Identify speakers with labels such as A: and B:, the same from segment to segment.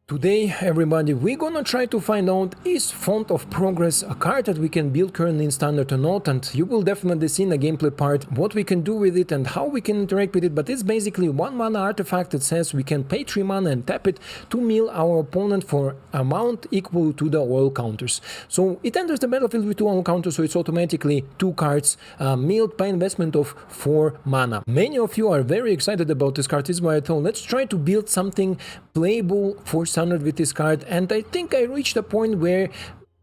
A: Today, everybody, we're gonna try to find out is Font of Progress a card that we can build currently in Standard or not, and you will definitely see in the gameplay part what we can do with it and how we can interact with it, but it's basically 1 mana artifact that says we can pay 3 mana and tap it to mill our opponent for amount equal to the oil counters. So it enters the battlefield with 2 oil counters, so it's automatically 2 cards milled by investment of 4 mana. Many of you are very excited about this card, this is why I thought let's try to build something playable for Standard with this card, and I think I reached a point where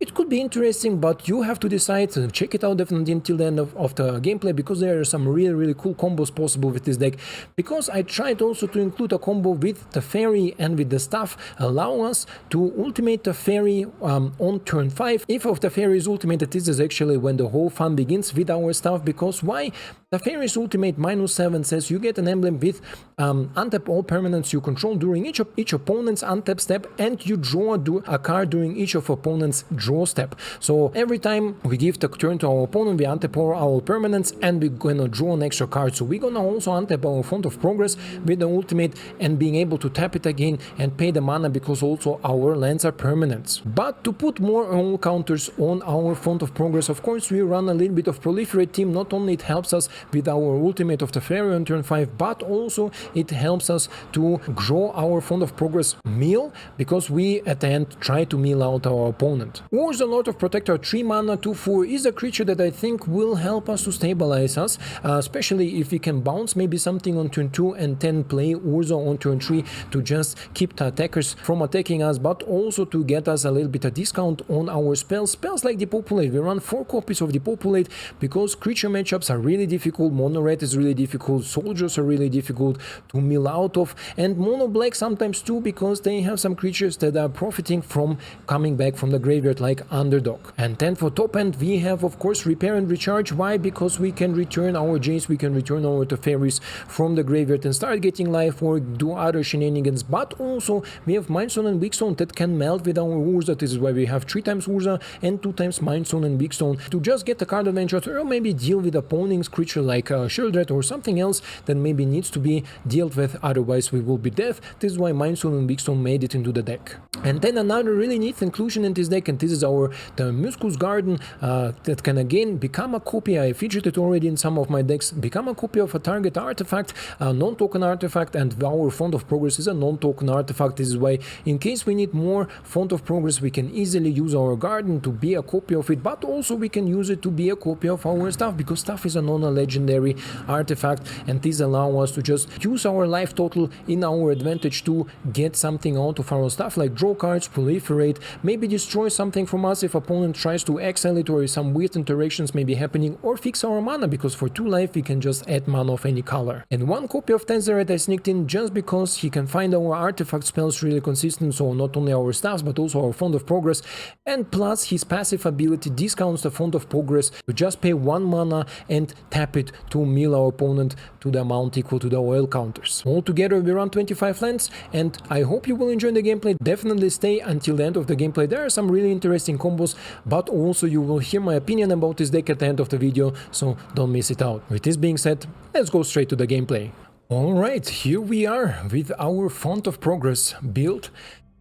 A: it could be interesting, but you have to decide. Check it out definitely until the end of the gameplay, because there are some really cool combos possible with this deck. Because I tried also to include a combo with the Teferi and with the Staff, allow us to ultimate the Teferi on turn 5. If of the Teferi is ultimated, this is actually when the whole fun begins with our Staff. Because why? The Teferi's ultimate -7 says you get an emblem with untap all permanents you control during each opponent's untap step, and you draw a card during each of opponent's draw step. So every time we give the turn to our opponent, we untap our permanents and we're gonna draw an extra card. So we're gonna also untap our Font of Progress with the ultimate and being able to tap it again and pay the mana, because also our lands are permanents. But to put more oil counters on our Font of Progress, of course we run a little bit of Proliferate Team. Not only it helps us with our ultimate of the Teferi on turn 5, but also it helps us to grow our Font of Progress mill, because we at the end try to mill out our opponent. Urza, Lord of Protector, 3 mana, 2/4 is a creature that I think will help us to stabilize us, especially if we can bounce maybe something on turn 2 and then play Urza on turn 3 to just keep the attackers from attacking us, but also to get us a little bit of discount on our spells. Spells like Depopulate, we run 4 copies of Depopulate because creature matchups are really difficult, mono red is really difficult, soldiers are really difficult to mill out of, and mono black sometimes too, because they have some creatures that are profiting from coming back from the graveyard like Underdog. And then for top end we have of course Repair and Recharge. Why? Because we can return our Jace, we can return our Teferis from the graveyard and start getting life or do other shenanigans, but also we have Mightstone and Weakstone that can melt with our Urza. This is why we have 3 times Urza and 2 times Mightstone and Weakstone to just get the card advantage, or maybe deal with opponent's creature like Shieldred or something else that maybe needs to be dealt with, otherwise we will be dead. This is why Mightstone and Weakstone made it into the deck. And then another really neat inclusion in this deck, and this is the Muskus Garden that can again become a copy. I featured it already in some of my decks. Become a copy of a target artifact, a non-token artifact, and our Font of Progress is a non-token artifact. This is why in case we need more Font of Progress, we can easily use our garden to be a copy of it, but also we can use it to be a copy of our Staff, because Staff is a non-legendary artifact, and these allow us to just use our life total in our advantage to get something out of our Staff, like draw cards, proliferate, maybe destroy something from us if opponent tries to exile it, or if some weird interactions may be happening, or fix our mana, because for 2 life we can just add mana of any color. And 1 copy of Tezzeret I sneaked in just because he can find our artifact spells really consistent, so not only our Staffs but also our Font of Progress, and plus his passive ability discounts the Font of Progress to just pay 1 mana and tap it to mill our opponent to the amount equal to the oil counters. Altogether we run 25 lands, and I hope you will enjoy the gameplay. Definitely stay until the end of the gameplay. There are some really interesting combos, but also you will hear my opinion about this deck at the end of the video, so don't miss it out. With this being said, let's go straight to the gameplay. Alright, here we are with our Font of Progress build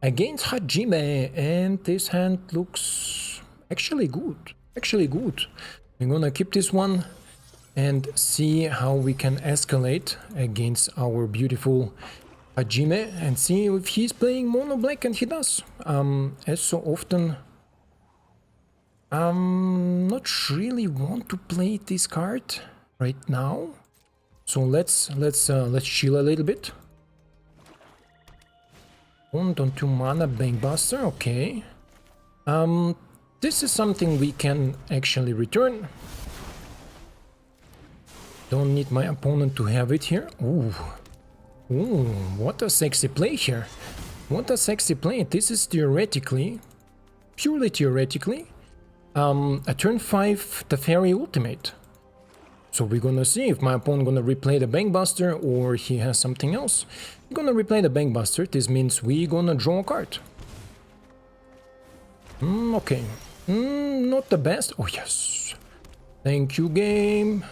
A: against Hajime, and this hand looks actually good. I'm gonna keep this one and see how we can escalate against our beautiful Hajime, and see if he's playing mono black, and he does. As so often, not really want to play this card right now, so let's chill a little bit. On 2 mana Bankbuster, okay. This is something we can actually return. Don't need my opponent to have it here. Ooh, what a sexy play here. What a sexy play. This is theoretically, purely theoretically, a turn 5 Teferi ultimate. So we're gonna see if my opponent gonna replay the Bankbuster or he has something else. We're gonna replay the Bankbuster. This means we're gonna draw a card. Okay. Not the best. Oh yes. Thank you, game.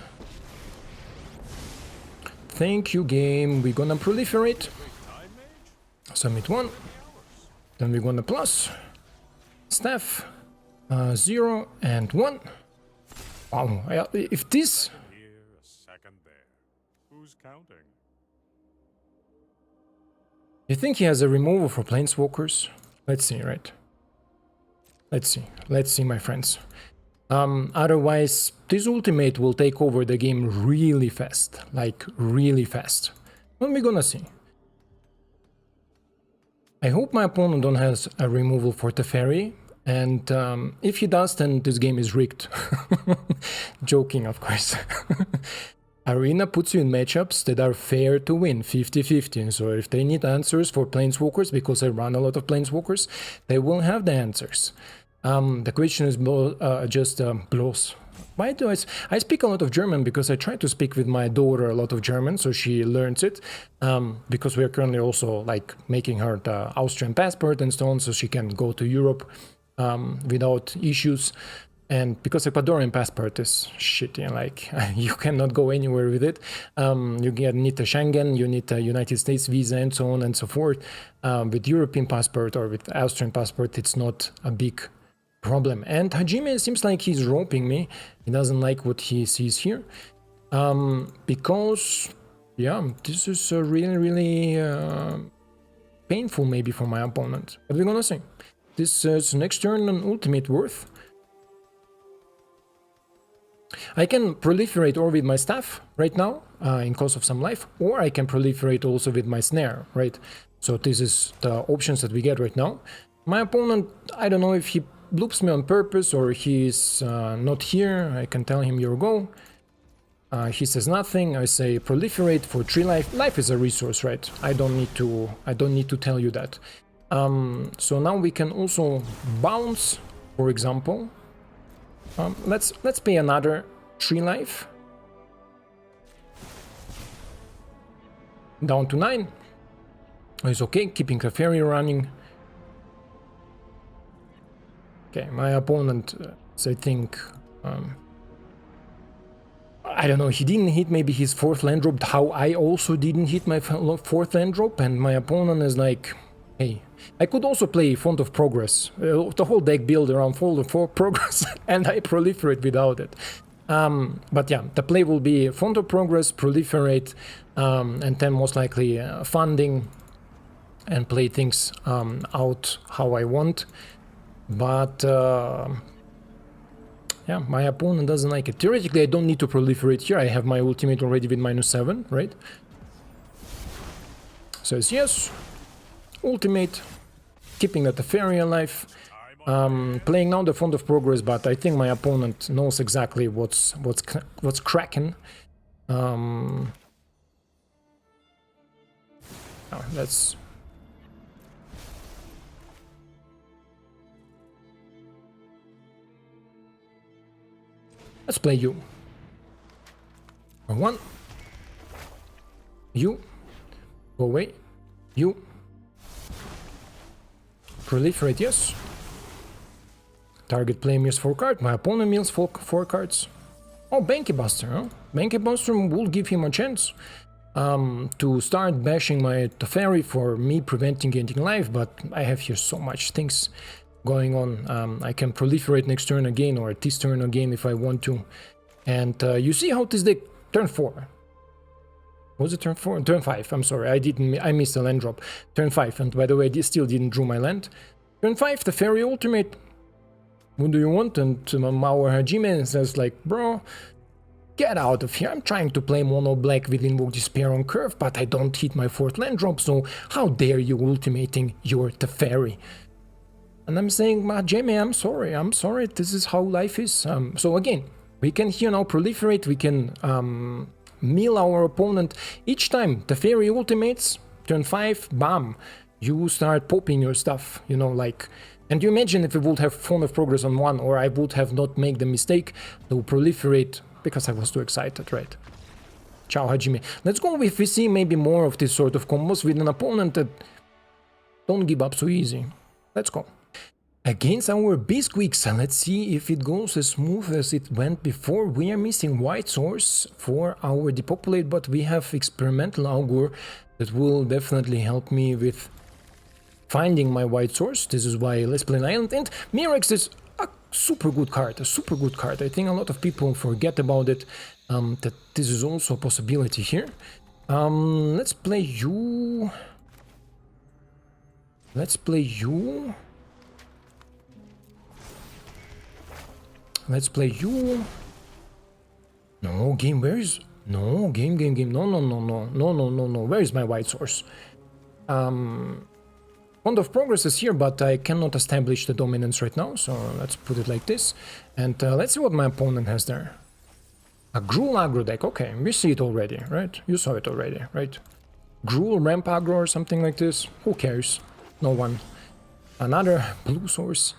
A: Thank you, game. We're gonna proliferate. Submit 1. Then we're gonna plus Staff 0 and 1. Wow, if this...
B: Here, a second there. Who's counting?
A: You think he has a removal for Planeswalkers? Let's see, right? Let's see, my friends. Otherwise, this ultimate will take over the game really fast. Like, really fast. What are we gonna see? I hope my opponent don't have a removal for Teferi. And if he does, then this game is rigged. Joking, of course. Arena puts you in matchups that are fair to win, 50-50. So if they need answers for Planeswalkers, because I run a lot of Planeswalkers, they will have the answers. The question is bloß. Why do I speak a lot of German? Because I try to speak with my daughter a lot of German, so she learns it. Because we are currently also like making her the Austrian passport and so on, so she can go to Europe without issues. And because Ecuadorian passport is shitty, like you cannot go anywhere with it. You need a Schengen, you need a United States visa and so on and so forth. With European passport or with Austrian passport, it's not a big problem. And Hajime seems like he's roping me. He doesn't like what he sees here. Because, yeah, this is really painful maybe for my opponent. But we're gonna see. This is next turn an ultimate worth. I can proliferate or with my staff right now, in cost of some life, or I can proliferate also with my snare, right? So this is the options that we get right now. My opponent, I don't know if he loops me on purpose or he's not here. I can tell him your go. He says nothing. I say proliferate for 3 life. Life is a resource, right? I don't need to tell you that. So now we can also bounce, for example. Let's pay another 3 life. Down to 9. It's okay, keeping Teferi running. Okay, my opponent, I think, I don't know, he didn't hit maybe his 4th land drop, how I also didn't hit my 4th land drop, and my opponent is like, hey, I could also play Font of Progress, the whole deck build around Font of Progress, and I proliferate without it. But yeah, the play will be Font of Progress, proliferate, and then most likely funding, and play things out how I want. But yeah, my opponent doesn't like it. Theoretically, I don't need to proliferate here. I have my ultimate already with -7, right? Says yes. Ultimate. Keeping the Teferi alive. Playing now the Font of Progress, but I think my opponent knows exactly what's cracking. Let's... Let's play you. 1. You. Go away. You. Proliferate, yes. Target player mills 4 cards. My opponent mills 4 cards. Oh, Banky Buster, huh? Banky Buster will give him a chance to start bashing my Teferi for me preventing getting life, but I have here so much things going on. I can proliferate next turn again, or this turn again if I want to. And you see how this deck turn 4. Was it turn 4? Turn 5, I'm sorry, I missed a land drop. Turn 5, and by the way, this still didn't draw my land. Turn 5, the Teferi ultimate. What do you want? And our Hajime says like, bro, get out of here. I'm trying to play mono black with Invoke Despair on curve, but I don't hit my 4th land drop, so how dare you ultimating your Teferi? And I'm saying, Hajime, I'm sorry, this is how life is. So again, we can here now proliferate, we can mill our opponent. Each time Teferi ultimates, turn 5, bam, you start popping your stuff, you know, like... And you imagine if we would have Font of Progress on 1, or I would have not made the mistake to proliferate, because I was too excited, right? Ciao, Hajime. Let's go if we see maybe more of this sort of combos with an opponent that don't give up so easy. Let's go. Against our Bisquicks, let's see if it goes as smooth as it went before. We are missing White Source for our Depopulate, but we have Experimental Augury that will definitely help me with finding my white source. This is why Let's Play an Island. And Mirex is a super good card, a super good card. I think a lot of people forget about it, that this is also a possibility here. Let's play you. Let's play you. Let's play you. No, game, where is... No, game. No. Where is my white source? Font of Progress is here, but I cannot establish the dominance right now, so let's put it like this. And let's see what my opponent has there. A Gruul aggro deck, okay, we see it already, right? You saw it already, right? Gruul ramp aggro or something like this, who cares? No one. Another blue source.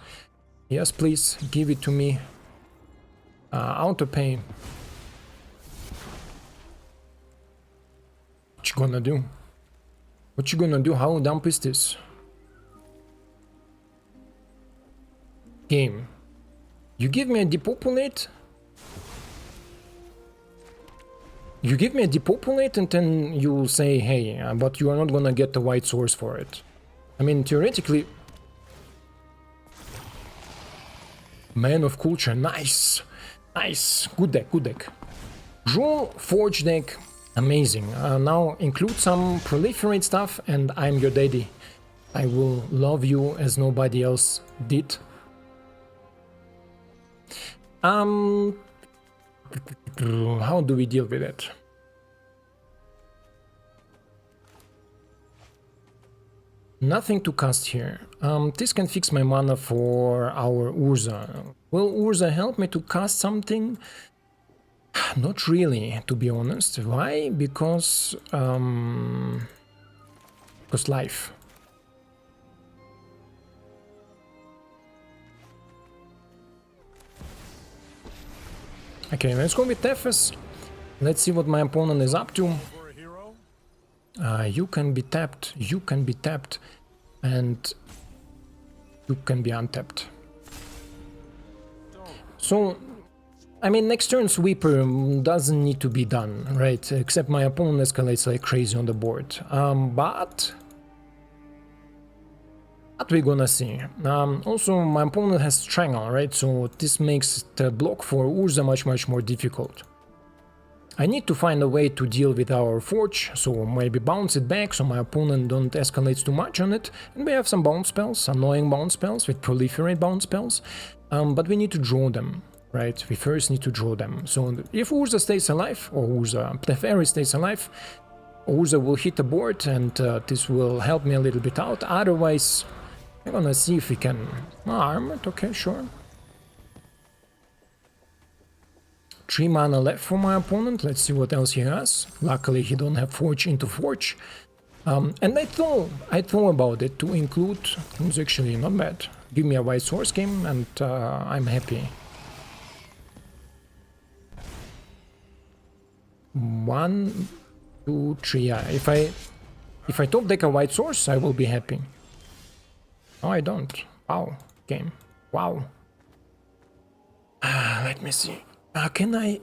A: Yes, please, give it to me. Auto-pay. What you gonna do? What you gonna do? How dumb is this? Game. You give me a Depopulate? You give me a Depopulate and then you say, hey, but you are not gonna get the white source for it. I mean, theoretically... Man of Culture, nice! Nice! Good deck, good deck. Draw, Forge deck, amazing. Now include some Proliferate stuff and I'm your daddy. I will love you as nobody else did. How do we deal with it? Nothing to cast here. This can fix my mana for our Urza. Will Urza help me to cast something? Not really, to be honest. Why? Because life. Okay, let's go with Tefes. Let's see what my opponent is up to. You can be tapped, and you can be untapped. So, I mean, next turn Sweeper doesn't need to be done, right? Except my opponent escalates like crazy on the board. But we're gonna see. Also, my opponent has Strangle, right? So this makes the block for Urza much more difficult. I need to find a way to deal with our Forge, so maybe bounce it back so my opponent don't escalate too much on it. And we have some bounce spells, annoying bounce spells with Proliferate bounce spells, but we need to draw them, right? We first need to draw them. So if Urza stays alive, or Teferi stays alive, Urza will hit the board and this will help me a little bit out. Otherwise, I'm gonna see if we can arm it, okay, sure. 3 mana left for my opponent, let's see what else he has. Luckily he don't have Forge into Forge. And I thought about it to include, it's actually not bad. Give me a white source game and I'm happy. 1, 2, 3, yeah, if I top deck a white source, I will be happy. No, I don't. Wow, game. Wow. Let me see. Can I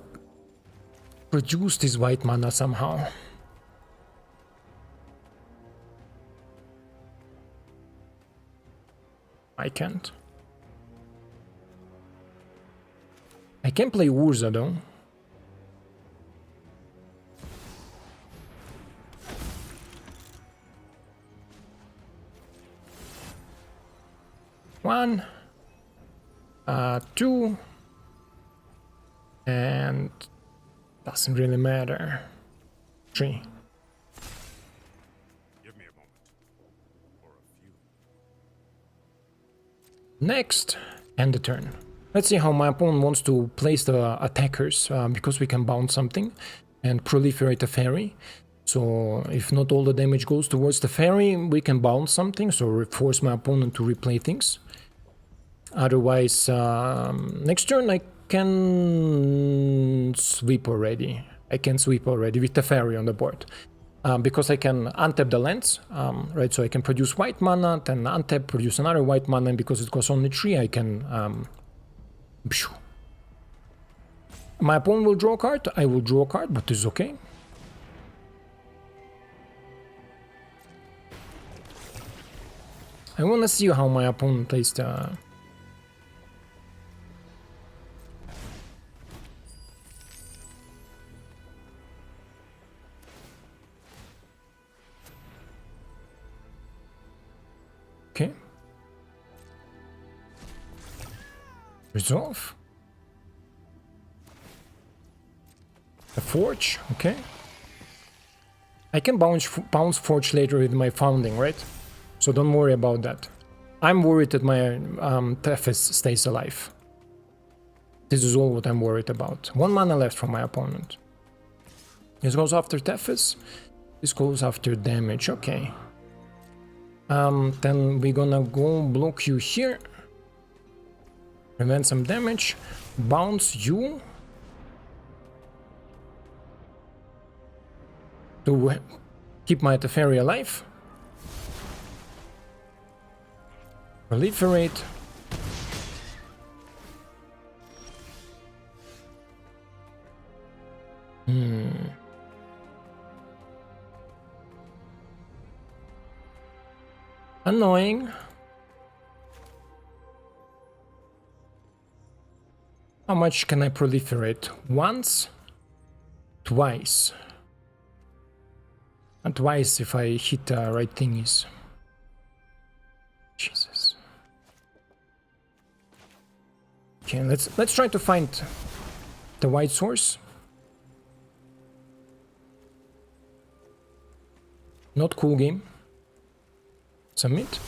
A: produce this white mana somehow? I can't. I can play Urza though. One, 2, and doesn't really matter. 3.
B: Give me a moment. Or a few.
A: Next, end the turn. Let's see how my opponent wants to place the attackers, because we can bounce something and proliferate the Teferi. So if not all the damage goes towards the Teferi, we can bounce something, so force my opponent to replay things. Otherwise, next turn I can sweep already. I can sweep already with the Teferi on the board. Because I can untap the lands, right? So I can produce white mana, then untap, produce another white mana, and because it costs only 3, I can... My opponent will draw a card, I will draw a card, but it's okay. I wanna see how my opponent plays the... Okay. Resolve. A Forge, okay. I can bounce Forge later with my Founding, right? So don't worry about that. I'm worried that my Teferi stays alive. This is all what I'm worried about. 1 mana left from my opponent. This goes after Teferi. This goes after damage, okay. Then we're gonna go block you here. Prevent some damage. Bounce you. To keep my Teferi alive. Proliferate. Annoying. How much can I proliferate? Once? Twice. And twice if I hit the right thingies. Jesus. Okay, let's try to find the white source. Not cool game. Submit.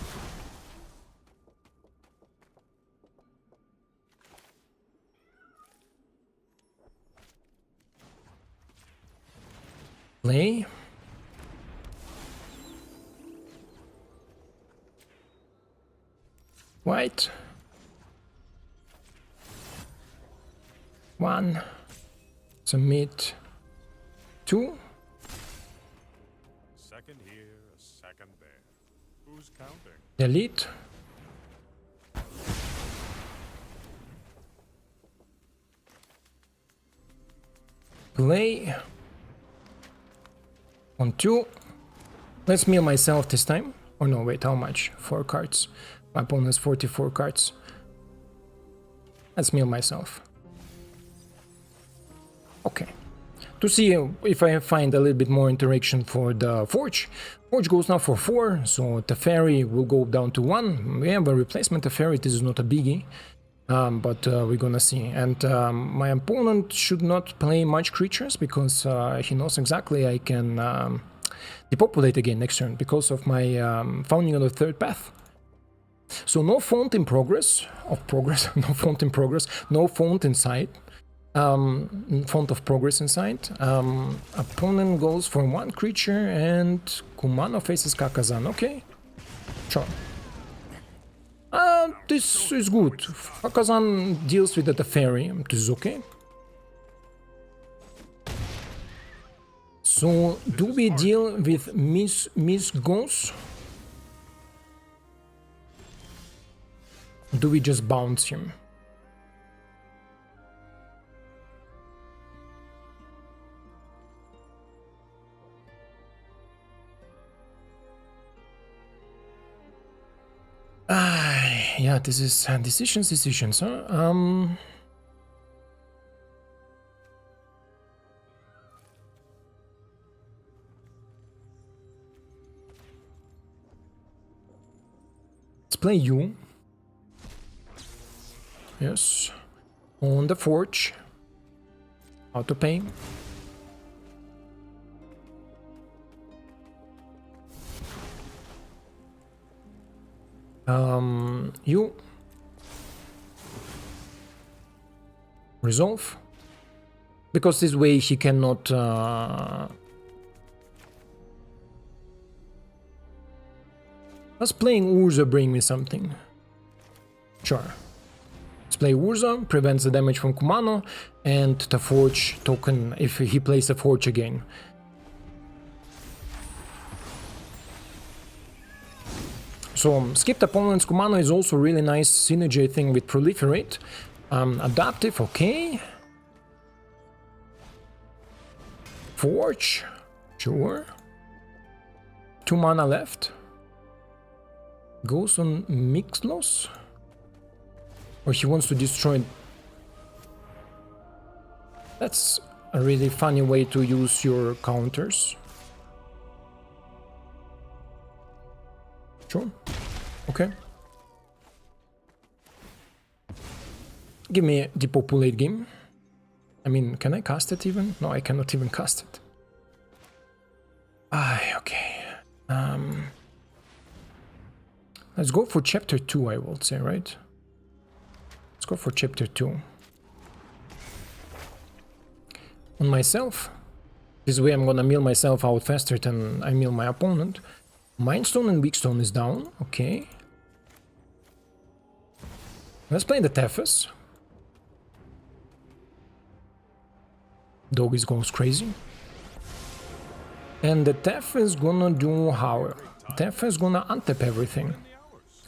A: Play. White. 1. Submit. 2.
B: Second here, a second there. Who's counting?
A: Delete. Play. On 2. Let's mill myself this time. Or no, wait, how much? 4 cards. My opponent has 44 cards. Let's mill myself. Okay. To see if I find a little bit more interaction for the Forge. Forge goes now for 4, so Teferi will go down to 1. We have a replacement Teferi, this is not a biggie. But we're gonna see. And my opponent should not play much creatures because he knows exactly I can depopulate again next turn because of my founding on the 3rd path. So no font in progress, no font in progress, no font inside, font of progress inside. Opponent goes for 1 creature and Kumano faces Kakazan, okay, sure. This is good. Kakazan deals with the Teferi, this is okay. So, do we deal with Miss Gons? Do we just bounce him? Yeah, this is decisions, huh? Let's play you. Yes. On the Forge. Auto pay. You resolve because this way he cannot does playing Urza bring me something? Sure. Let's play Urza, prevents the damage from Kumano and the Forge token if he plays a Forge again. So, skipped opponent's Kumano is also really nice synergy thing with Proliferate. Adaptive, okay. Forge, sure. 2 mana left. Goes on Mixlos? Or he wants to destroy... That's a really funny way to use your counters. Sure. Okay. Give me a Depopulate game. I mean, can I cast it even? No, I cannot even cast it. Okay. Let's go for chapter 2, I would say, right? Let's go for chapter 2. On myself. This way I'm gonna mill myself out faster than I mill my opponent. Mightstone and Weakstone is down. Okay. Let's play the Teferi. Doggies goes crazy. And the Tef is gonna do how? Tef is gonna untap everything.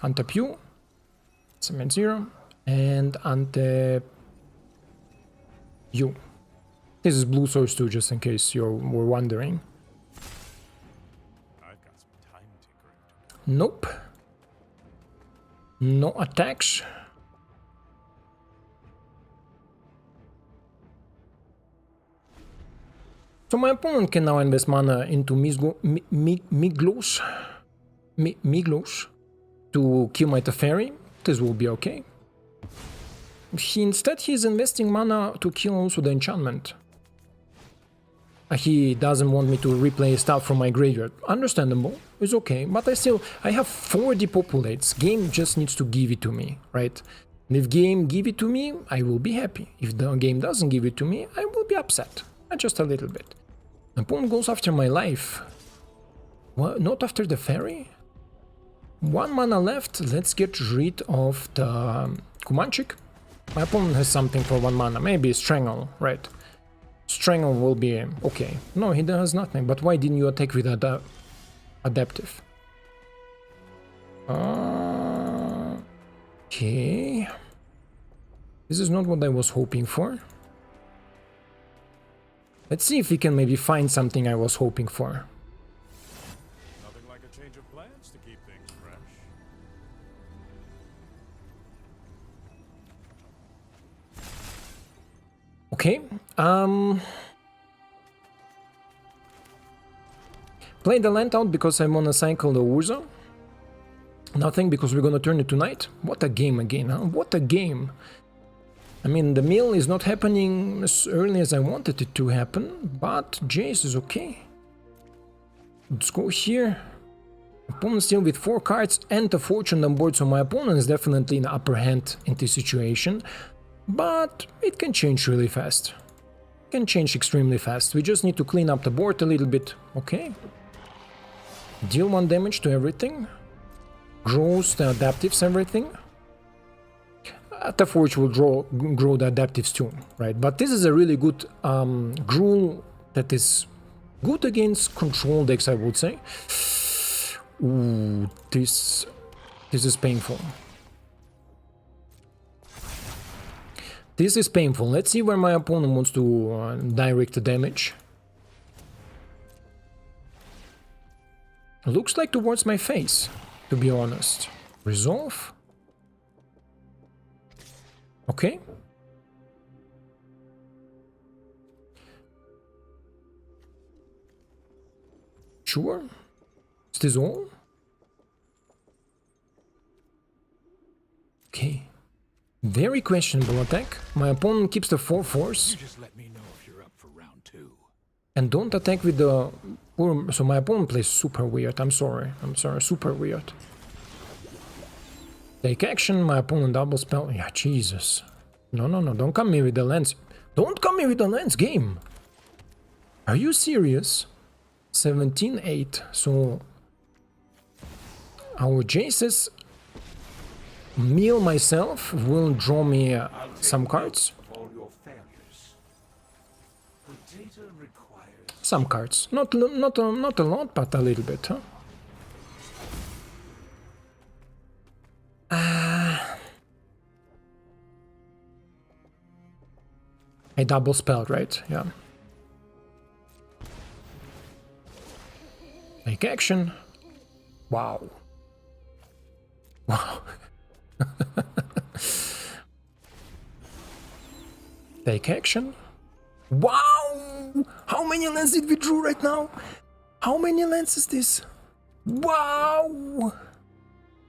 A: Untap you, cement 0, and untap you. This is blue source too, just in case you were wondering.
B: I've got some time tinkering.
A: Nope. No attacks. So my opponent can now invest mana into Miglos to kill my Teferi. This will be okay. Instead he's investing mana to kill also the enchantment. He doesn't want me to replay stuff from my graveyard. Understandable, it's okay, but I have 4 Depopulates. Game just needs to give it to me, right? And if game give it to me, I will be happy. If the game doesn't give it to me, I will be upset. Just a little bit. My opponent goes after my life. What? Not after the fairy? 1 mana left. Let's get rid of the Kumanchik. My opponent has something for 1 mana. Maybe Strangle, right? Strangle will be okay. No, he does nothing. But why didn't you attack with Adaptive? Okay. This is not what I was hoping for. Let's see if we can maybe find something I was hoping for.
B: Nothing like a change of plans to keep things fresh.
A: Okay. Play the land out because I wanna cycle the Urza. Nothing because we're gonna turn it tonight. What a game again, huh? What a game. I mean, the mill is not happening as early as I wanted it to happen, but Jace is okay. Let's go here. Opponent still with 4 cards and a fortune on board, so my opponent is definitely in upper hand in this situation. But it can change really fast. It can change extremely fast. We just need to clean up the board a little bit. Okay. Deal 1 damage to everything. Grows the adaptives, everything. The Forge will grow the adaptives too, right? But this is a really good Gruul that is good against control decks, I would say. Ooh, this is painful. This is painful. Let's see where my opponent wants to direct the damage. Looks like towards my face, to be honest. Resolve. Okay. Sure. Is this all? Okay. Very questionable attack. My opponent keeps the 4/4s.
C: You just let me know if you're up for round 2.
A: And don't attack with the... So my opponent plays super weird. I'm sorry, super weird. Take action, my opponent double spell. Yeah, Jesus. No, don't come me with the lens. Don't come me with the lens game. Are you serious? 17-8. So our Jace's meal myself will draw me some cards. Some cards. Not a lot, but a little bit, huh? I double spelled, right? Yeah. Take action. Wow. Wow. Take action. Wow! How many lands did we draw right now? How many lands is this? Wow!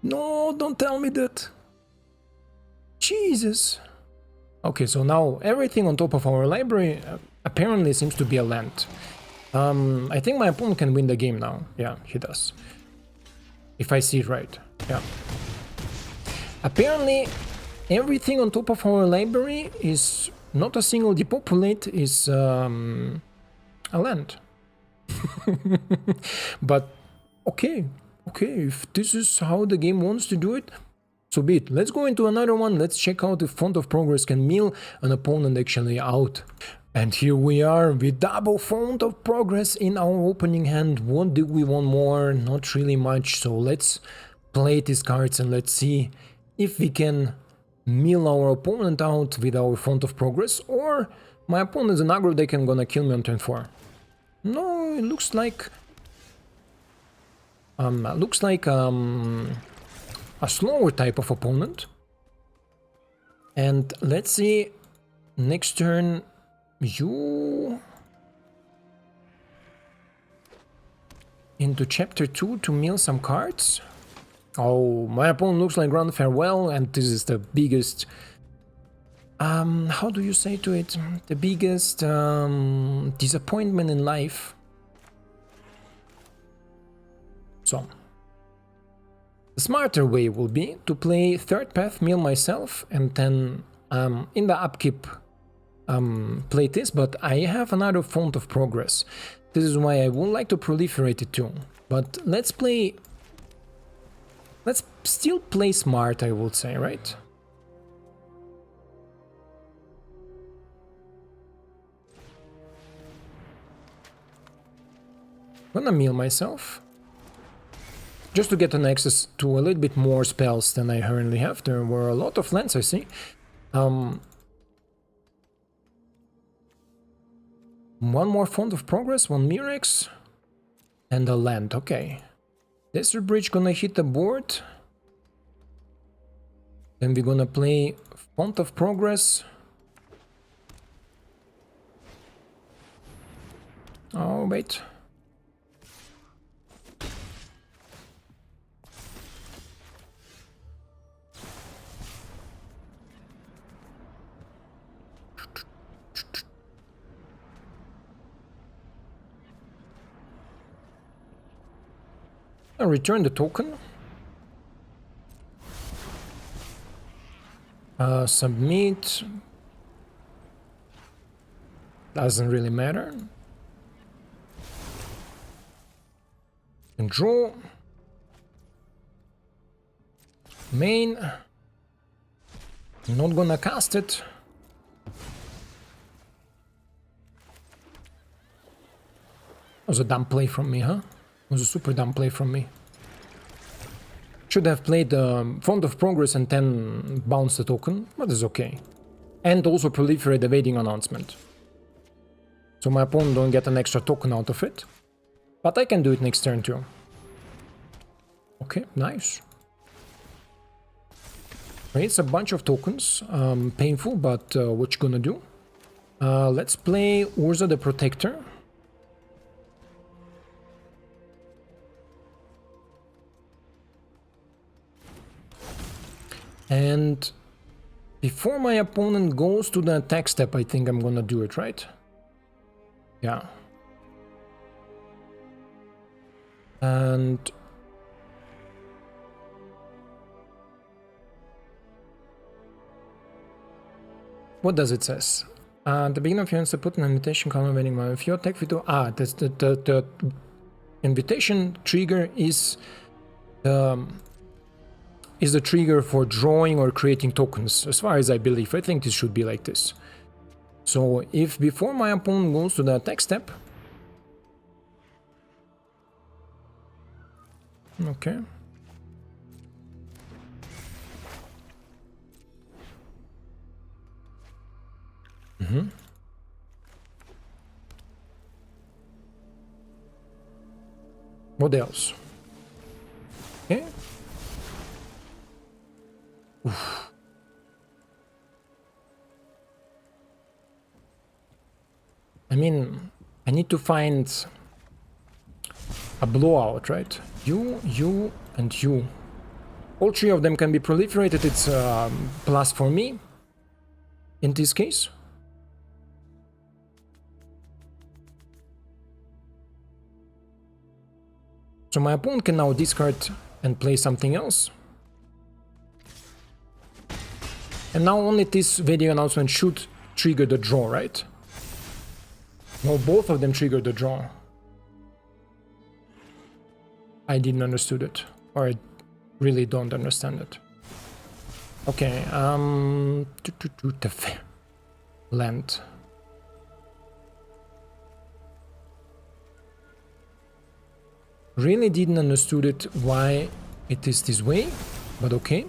A: No, don't tell me that. Jesus. Okay, so now everything on top of our library apparently seems to be a land. I think my opponent can win the game now. Yeah, he does. If I see it right. Yeah. Apparently, everything on top of our library is not a single depopulate, is a land. But okay, if this is how the game wants to do it, so be it. Let's go into another one. Let's check out if Font of Progress can mill an opponent actually out. And here we are with double Font of Progress in our opening hand. What do we want more? Not really much. So let's play these cards and let's see if we can mill our opponent out with our Font of Progress, or my opponent is an aggro deck and gonna kill me on turn 4. No, it looks like a slower type of opponent. And let's see, next turn you into chapter 2 to mill some cards. Oh, my opponent looks like Grand Farewell, and this is the biggest how do you say to it? The biggest disappointment in life. So the smarter way will be to play third path, mill myself, and then in the upkeep play this, but I have another Font of Progress. This is why I would like to proliferate it too. But let's still play smart, I would say, right? I'm gonna mill myself. Just to get an access to a little bit more spells than I currently have. There were a lot of lands, I see. One more Font of Progress, one Mirex, and a land. Okay. Desert Bridge gonna hit the board. Then we're gonna play Font of Progress. Oh, wait. I'll return the token. Submit. Doesn't really matter. And draw. Main. Not gonna cast it. Was a dumb play from me, huh? Was a super dumb play from me. Should have played Font of Progress and then bounce the token, but it's okay. And also proliferate the Evading Announcement. So my opponent don't get an extra token out of it. But I can do it next turn too. Okay, nice. It's a bunch of tokens. Painful, but what you gonna do? Let's play Urza the Protector. And before my opponent goes to the attack step, I think I'm gonna do it, right? Yeah. And what does it says? At the beginning of your answer, put an invitation column waiting while if you attack with that's the invitation trigger is the trigger for drawing or creating tokens, as far as I believe. I think this should be like this. So if before my opponent goes to the attack step, okay. What else? Okay. Oof. I mean, I need to find a blowout, right? You, and you. All three of them can be proliferated. It's plus for me in this case. So my opponent can now discard and play something else. And now only this video announcement should trigger the draw, right? No, both of them triggered the draw. I didn't understand it, or I really don't understand it. Okay, Teferi. Land. Really didn't understood it why it is this way, but okay.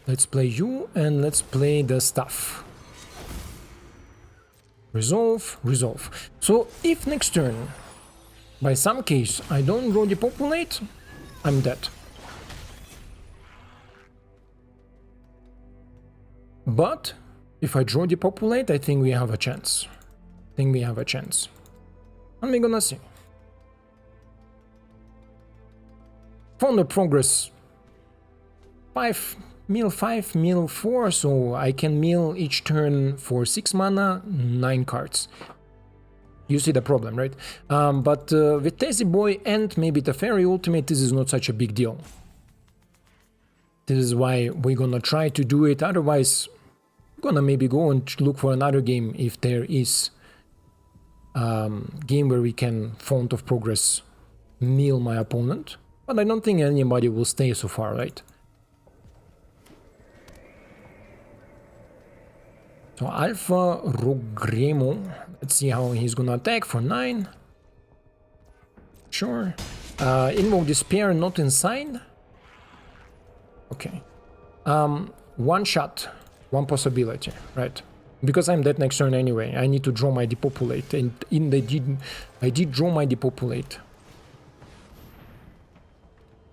A: Let's play you and let's play the stuff. Resolve, resolve. So if next turn, by some case, I don't draw Depopulate, I'm dead. But if I draw Depopulate, I think we have a chance. And we're gonna see. Font of Progress 5 mill 4, so I can mill each turn for 6 mana, 9 cards. You see the problem, right? But with Tezzy Boy and maybe Teferi Ultimate, this is not such a big deal. This is why we're gonna try to do it, otherwise we're gonna maybe go and look for another game if there is game where we can Font of Progress mill my opponent. But I don't think anybody will stay so far, right? So Alpha Rogremo, let's see how he's gonna attack for 9. Sure. Invoke Despair, not inside. Okay. One shot, one possibility, right? Because I'm dead next turn anyway, I need to draw my Depopulate, and I did draw my Depopulate.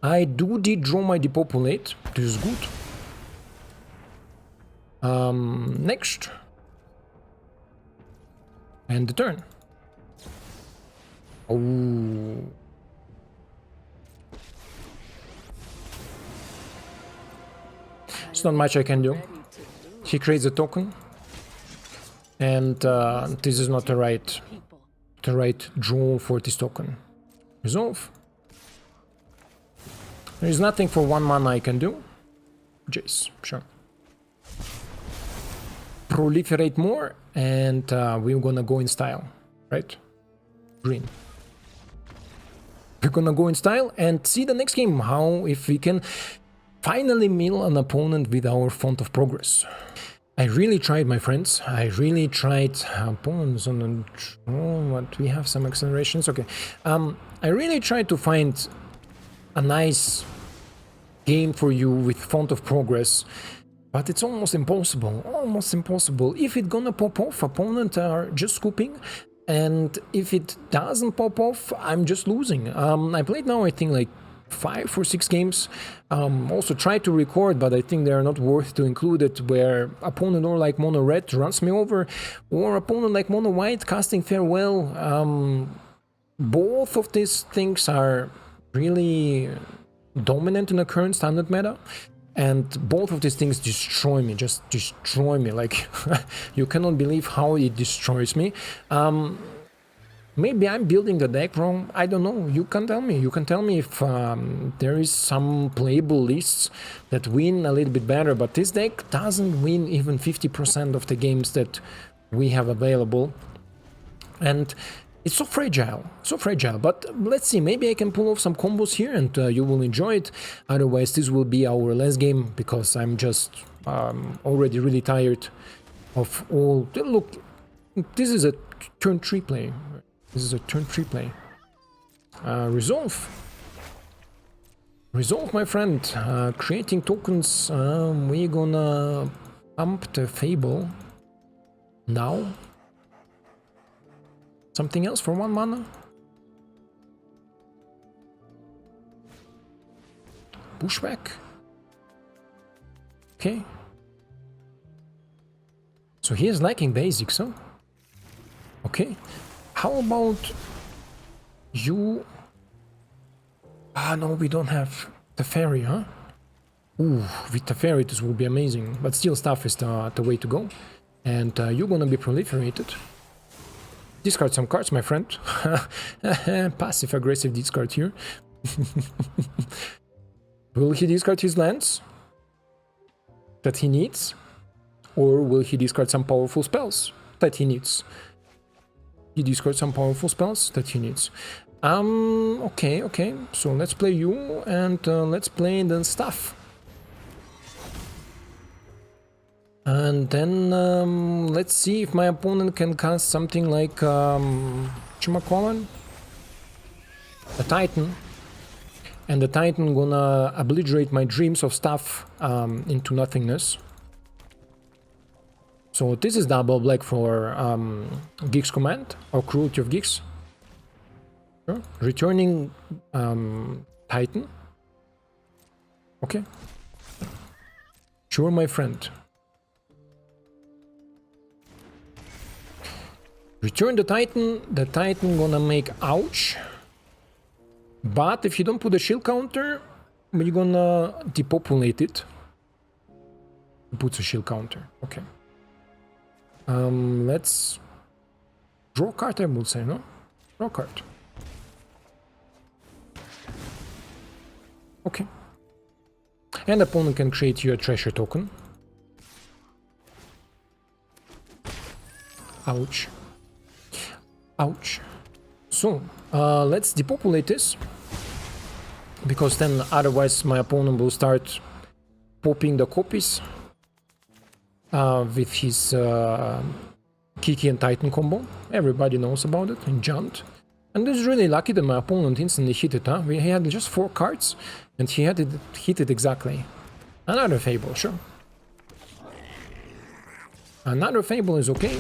A: Did draw my Depopulate. This is good. Next. And the turn. Oh. It's not much I can do. He creates a token. And this is not the right draw for this token. Resolve. There is nothing for 1 mana I can do. Jace, sure. Proliferate more, and we're gonna go in style, right? Green. We're gonna go in style and see the next game, how if we can finally mill an opponent with our Font of Progress. I really tried, my friends. I really tried opponents on the draw, but we have some accelerations. Okay. I really tried to find a nice game for you with Font of Progress, but it's almost impossible, If it's gonna pop off, opponents are just scooping, and if it doesn't pop off, I'm just losing. I played now, I think, like 5 or 6 games. Also tried to record, but I think they are not worth to include it, where opponent or like Mono Red runs me over, or opponent like Mono White casting Farewell. Both of these things are really dominant in the current standard meta, and both of these things destroy me, just destroy me, like you cannot believe how it destroys me. Maybe I'm building the deck wrong, I don't know, you can tell me if there is some playable lists that win a little bit better, but this deck doesn't win even 50% of the games that we have available, and it's so fragile, but let's see, maybe I can pull off some combos here and you will enjoy it. Otherwise, this will be our last game, because I'm just already really tired of all... Look, this is a turn 3 play. Resolve. Resolve, my friend. Creating tokens. We're gonna pump the Fable now. Something else for 1 mana? Pushback? okay. So he is lacking basics, huh? Okay. How about you? Ah, no, we don't have Teferi, huh? Ooh, with Teferi this will be amazing. But still, Staff is the way to go. And you're gonna be proliferated. Discard some cards, my friend. Passive-aggressive discard here. Will he discard his lands that he needs? Or will he discard some powerful spells that he needs? He discards some powerful spells that he needs. Okay. So let's play you and let's play the Staff. And then let's see if my opponent can cast something like whatchamacallit? A Titan. And the Titan gonna obliterate my dreams of Staff into nothingness. So this is double black for Geeks command, or Cruelty of Geeks. Sure. Returning Titan. Okay. Sure, my friend. Return the Titan gonna make ouch. But if you don't put a shield counter, we're gonna depopulate it. It puts a shield counter, okay. Let's draw a card, I would say, no? Draw a card. Okay. And opponent can create you a treasure token. Ouch. Ouch. So, let's depopulate this. Because then otherwise my opponent will start popping the copies with his Kiki and Titan combo. Everybody knows about it, enchant. And it's really lucky that my opponent instantly hit it, huh? He had just 4 cards, and he had it hit it exactly. Another Fable, sure. Another Fable is okay.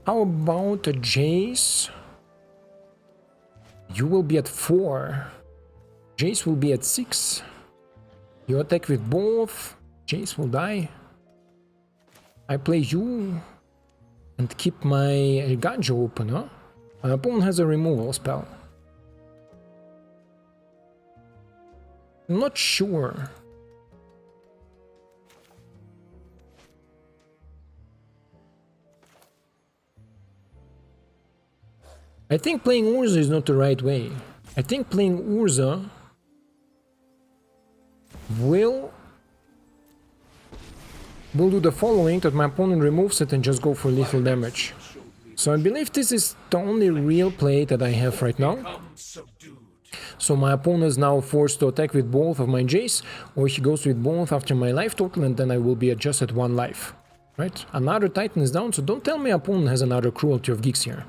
A: How about a Jace? You will be at 4. Jace will be at 6. You attack with both. Jace will die. I play you and keep my Elgajo open, huh? My opponent has a removal spell. I'm not sure. I think playing Urza is not the right way. I think playing Urza will do the following, that my opponent removes it and just go for lethal damage. So I believe this is the only real play that I have right now. So my opponent is now forced to attack with both of my Jace, or he goes with both after my life total, and then I will be just at 1 life. Right? Another Titan is down, so don't tell me opponent has another Cruelty of Geeks here.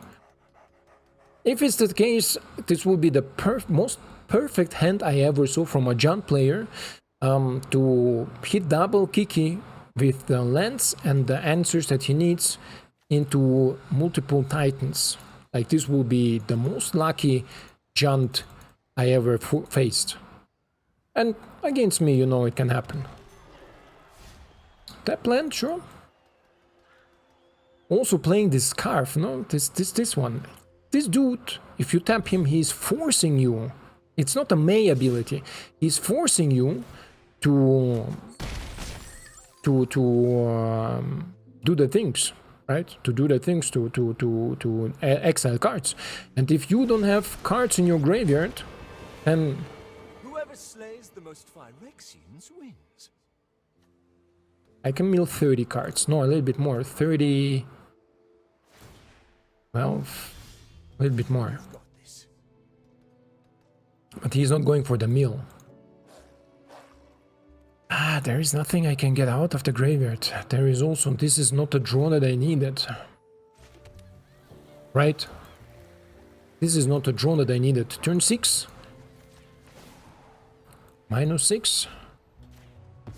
A: If it's the case, this will be the most perfect hand I ever saw from a Jund player, to hit double Kiki with the lands and the answers that he needs into multiple Titans. Like, this will be the most lucky Jund I ever faced. And against me, you know, it can happen. Tap land, sure. Also playing this Scarf, no? This one. This dude, if you tap him, he's forcing you. It's not a May ability. He's forcing you to do the things, right? To do the things, to exile cards. And if you don't have cards in your graveyard, then
D: whoever slays the most Phyrexians wins.
A: I can mill 30 cards. No, a little bit more. 30. Well, a little bit more. But he's not going for the mill. Ah, there is nothing I can get out of the graveyard. There is also... This is not a draw that I needed. Right? This is not a draw that I needed. Turn 6. -6.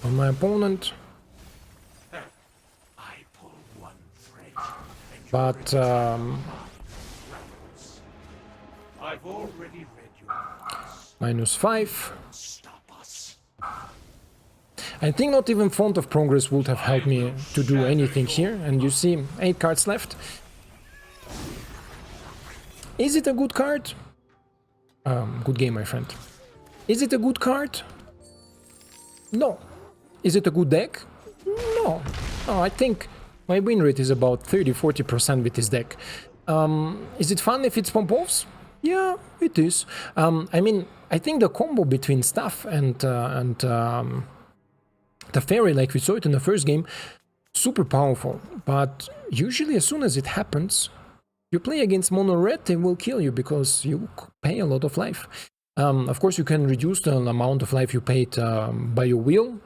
A: On my opponent. But...
C: I've already read your
A: -5. I think not even Font of Progress would have helped me to do anything here. And you see 8 cards left. Is it a good card? Good game, my friend. Is it a good card? No. Is it a good deck? No. No, I think my win rate is about 30-40% with this deck. Is it fun if it's Pompovs? Yeah, it is. I mean, I think the combo between Staff and Teferi, like we saw it in the first game, super powerful. But usually as soon as it happens, you play against mono red, they will kill you because you pay a lot of life. Of course, you can reduce the amount of life you paid by your will,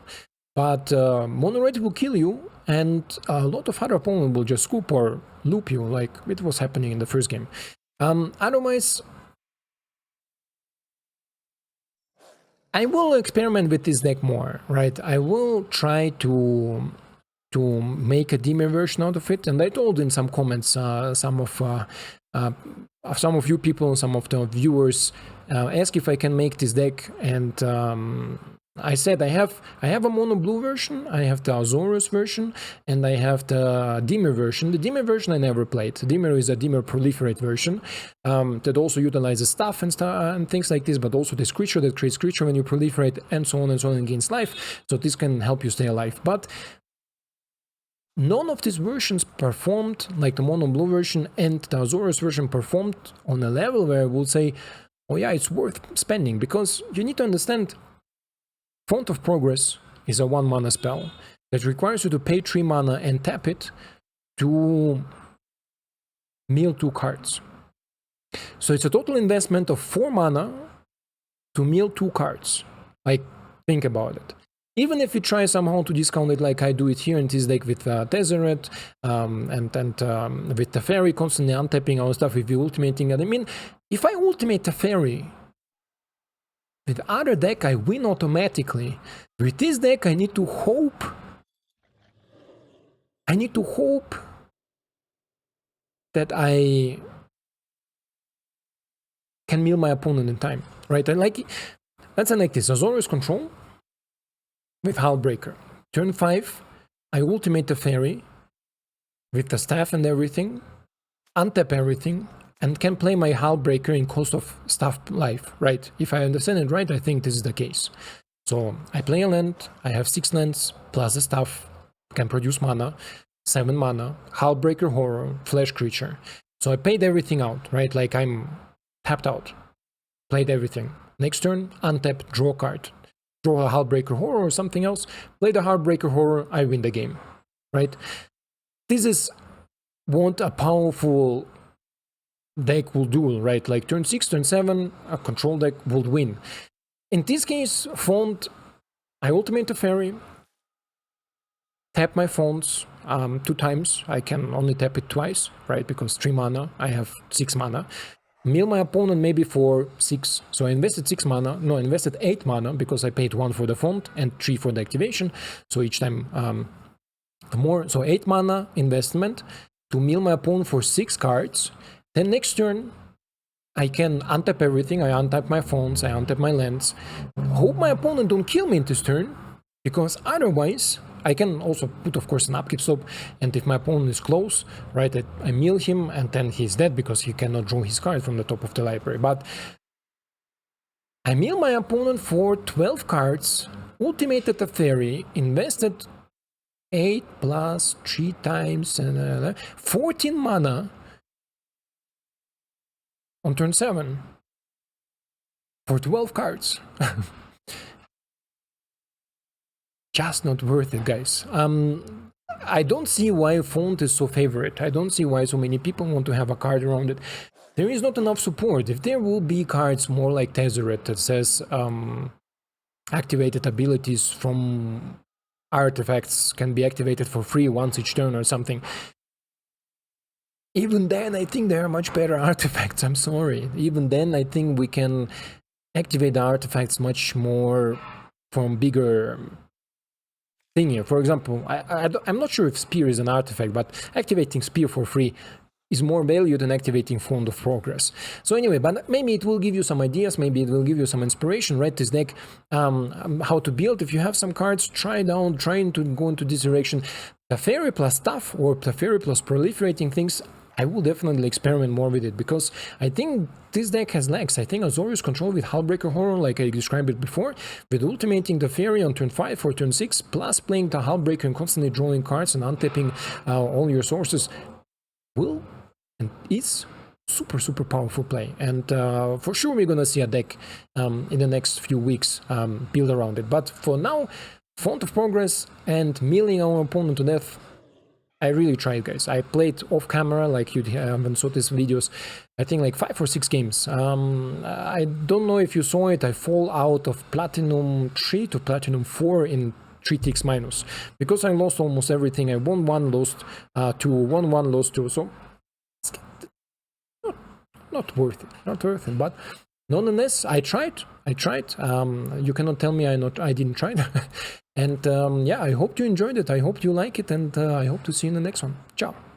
A: but mono red will kill you, and a lot of other opponents will just scoop or loop you, like it was happening in the first game. Otherwise, I will experiment with this deck more, right? I will try to make a demon version out of it, and I told in some comments, some of you people, some of the viewers ask if I can make this deck, and I said I have a mono blue version, I have the Azorius version, and I have the Dimir version. The Dimir version I never played. Dimir is a Dimir proliferate version that also utilizes stuff and things like this, but also this creature that creates creature when you proliferate, and so on and gains life. So this can help you stay alive. But none of these versions performed like the mono blue version, and the Azorius version performed on a level where I would say, oh yeah, it's worth spending, because you need to understand, Font of Progress is a 1 mana spell that requires you to pay 3 mana and tap it to mill 2 cards. So it's a total investment of 4 mana to mill 2 cards. Like, think about it. Even if you try somehow to discount it like I do it here in this deck with Tezzeret and with Teferi, constantly untapping our stuff with the ultimating it. I mean, if I ultimate Teferi, with other deck I win automatically. With this deck I need to hope. That I can mill my opponent in time, right? I like it. Let's like this. Azorius control with Hullbreaker. Turn 5, I ultimate the Teferi with the staff and everything, untap everything, and can play my Hullbreaker in cost of staff life, right? If I understand it right, I think this is the case. So I play a land, I have 6 lands, plus the staff, can produce mana, 7 mana, Hullbreaker Horror, Flash Creature. So I paid everything out, right? Like I'm tapped out, played everything. Next turn, untap, draw a card. Draw a Hullbreaker Horror or something else, play the Hullbreaker Horror, I win the game, right? This is what a powerful deck will do, right? Like turn 6, turn 7, a control deck would win. In this case, Font, I ultimate the Teferi, tap my Fonts 2 times. I can only tap it twice, right? Because 3 mana, I have 6 mana. Mill my opponent maybe for 6. So I invested 6 mana. No, I invested 8 mana because I paid 1 for the Font and 3 for the activation. So each time more. So 8 mana investment to mill my opponent for 6 cards. Then next turn, I can untap everything. I untap my Fonts, I untap my lands. Hope my opponent don't kill me in this turn, because otherwise I can also put, of course, an upkeep stop. And if my opponent is close, right, I mill him, and then he's dead because he cannot draw his card from the top of the library. But I mill my opponent for 12 cards, ultimated the Teferi, invested 8 plus 3 times, 14 mana. On turn 7 for 12 cards. Just not worth it, guys. I don't see why Font is so favorite. I don't see why so many people want to have a card around it. There is not enough support. If there will be cards more like Tezzeret that says activated abilities from artifacts can be activated for free once each turn or something, even then, I think there are much better artifacts, I'm sorry. Even then, I think we can activate the artifacts much more from bigger thing here. For example, I'm not sure if Spear is an artifact, but activating Spear for free is more value than activating Font of Progress. So anyway, but maybe it will give you some ideas, maybe it will give you some inspiration, right? This deck, how to build. If you have some cards, try it out, trying to go into this direction. Teferi plus Staff or Teferi plus proliferating things, I will definitely experiment more with it, because I think this deck has legs. I think Azorius Control with Hullbreaker Horror, like I described it before, with ultimating the Fairy on turn 5 or turn 6, plus playing the Hullbreaker and constantly drawing cards and untapping all your sources, will and is super powerful play. And for sure we're gonna see a deck in the next few weeks build around it. But for now, Font of Progress and milling our opponent to death, I really tried, guys. I played off camera, like you haven't saw these videos, I think like 5 or 6 games. I don't know if you saw it, I fall out of Platinum 3 to Platinum 4 in 3 ticks minus, because I lost almost everything. I won 1, lost 2, won 1, lost 2, so it's not worth it, but nonetheless, I tried. You cannot tell me I didn't try. And yeah, I hope you enjoyed it, I hope you like it, and I hope to see you in the next one. Ciao.